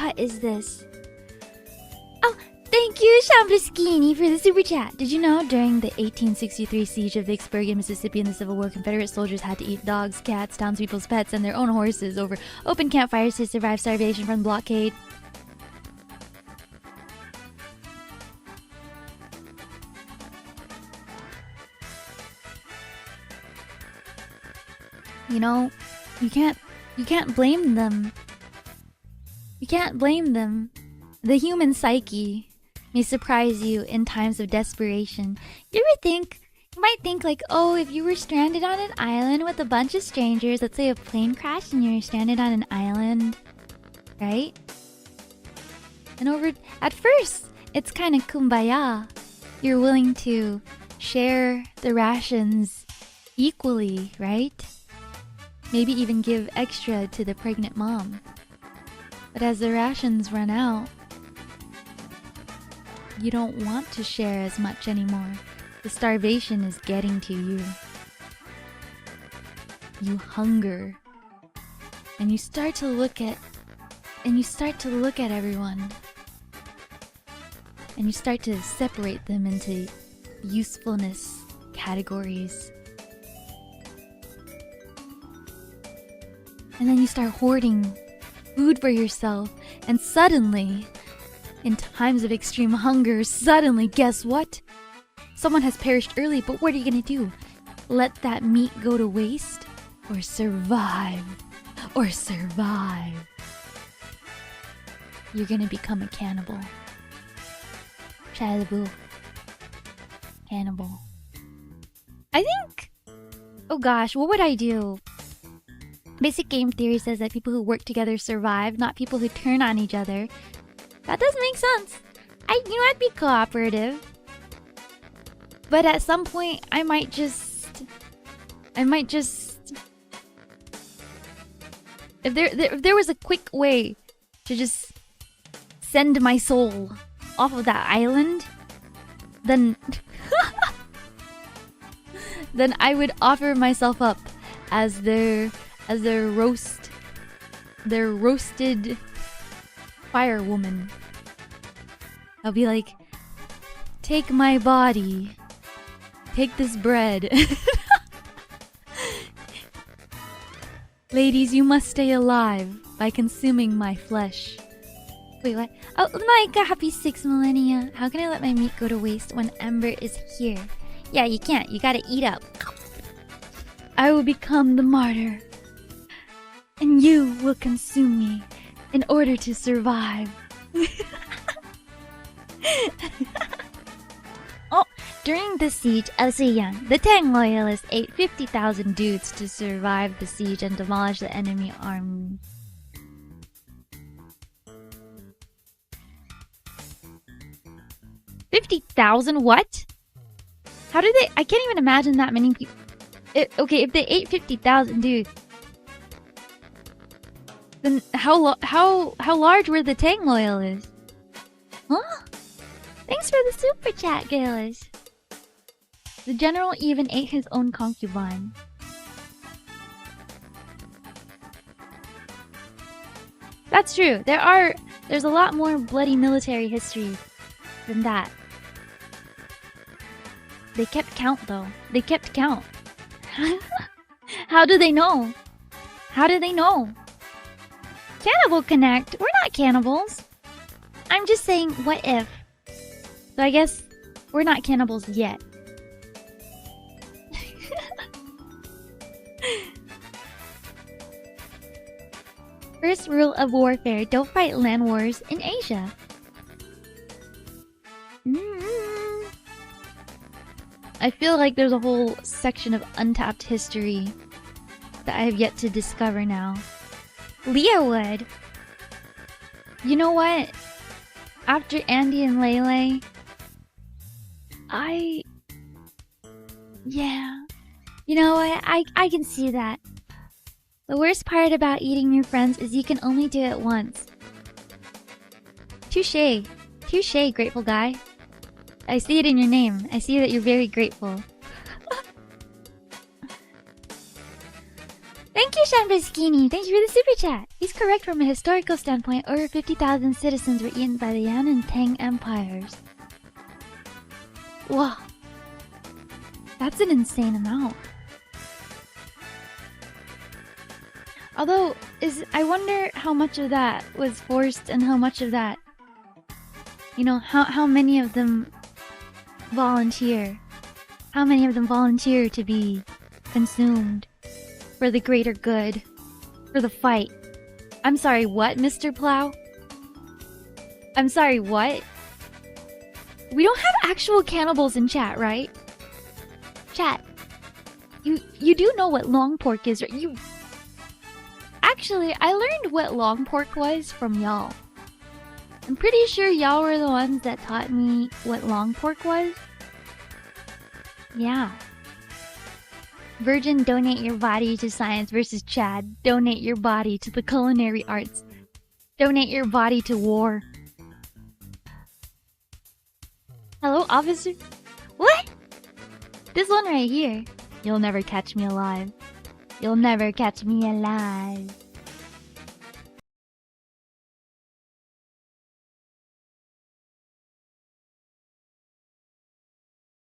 What is this? Oh, thank you, Chambrischini, for the super chat. Did you know during the 1863 siege of Vicksburg in Mississippi in the Civil War, Confederate soldiers had to eat dogs, cats, townspeople's pets, and their own horses over open campfires to survive starvation from the blockade? You know, you can't blame them. You can't blame them. The human psyche may surprise you in times of desperation. You might think like, oh, if you were stranded on an island with a bunch of strangers, let's say a plane crashed and you're stranded on an island, right? And at first, it's kind of kumbaya. You're willing to share the rations equally, right? Maybe even give extra to the pregnant mom. But as the rations run out, you don't want to share as much anymore. The starvation is getting to you. You hunger. And you start to look at everyone. And you start to separate them into usefulness categories. And then you start hoarding food for yourself, and suddenly, in times of extreme hunger, guess what? Someone has perished early, but what are you gonna do? Let that meat go to waste? Or survive? You're gonna become a cannibal. Cannibal. I think... Oh gosh, what would I do? Basic game theory says that people who work together survive, not people who turn on each other. That doesn't make sense. I'd be cooperative. But at some point, I might just... If there was a quick way to just send my soul off of that island, then... then I would offer myself up as their roasted firewoman. I'll be like, take my body, take this bread. Ladies, you must stay alive by consuming my flesh. Wait, what? Oh my god, happy 6 millennia. How can I let my meat go to waste when Ember is here? Yeah, you can't. You gotta eat up. I will become the martyr. And you will consume me in order to survive. Oh, during the siege of Xi'an, the Tang loyalists ate 50,000 dudes to survive the siege and demolish the enemy army. $50,000? What? How did they? I can't even imagine that many people. Okay, if they ate 50,000 dudes, then how large were the Tang loyalists? Huh? Thanks for the super chat, Gaelish. The general even ate his own concubine. That's true. There's a lot more bloody military history than that. They kept count, though. They kept count. How do they know? How do they know? Cannibal Connect. We're not cannibals. I'm just saying, what if? So I guess we're not cannibals yet. First rule of warfare, don't fight land wars in Asia. I feel like there's a whole section of untapped history that I have yet to discover now. Leah would. You know what? After Andy and Lele, yeah. You know what? I can see that. The worst part about eating your friends is you can only do it once. Touché. Touché, grateful guy. I see it in your name. I see that you're very grateful. Thank you, Shambrosini, thank you for the super chat. He's correct from a historical standpoint. Over 50,000 citizens were eaten by the Yan and Tang empires. Whoa. That's an insane amount. Although, I wonder how much of that was forced and how much of that, you know, how many of them volunteer? How many of them volunteer to be consumed for the greater good, for the fight? I'm sorry, what, Mr. Plow? I'm sorry, what? We don't have actual cannibals in chat, right? Chat, you do know what long pork is, right? Actually, I learned what long pork was from y'all. I'm pretty sure y'all were the ones that taught me what long pork was. Yeah. Virgin, donate your body to science versus Chad. Donate your body to the culinary arts. Donate your body to war. Hello, officer? What? This one right here. You'll never catch me alive. You'll never catch me alive.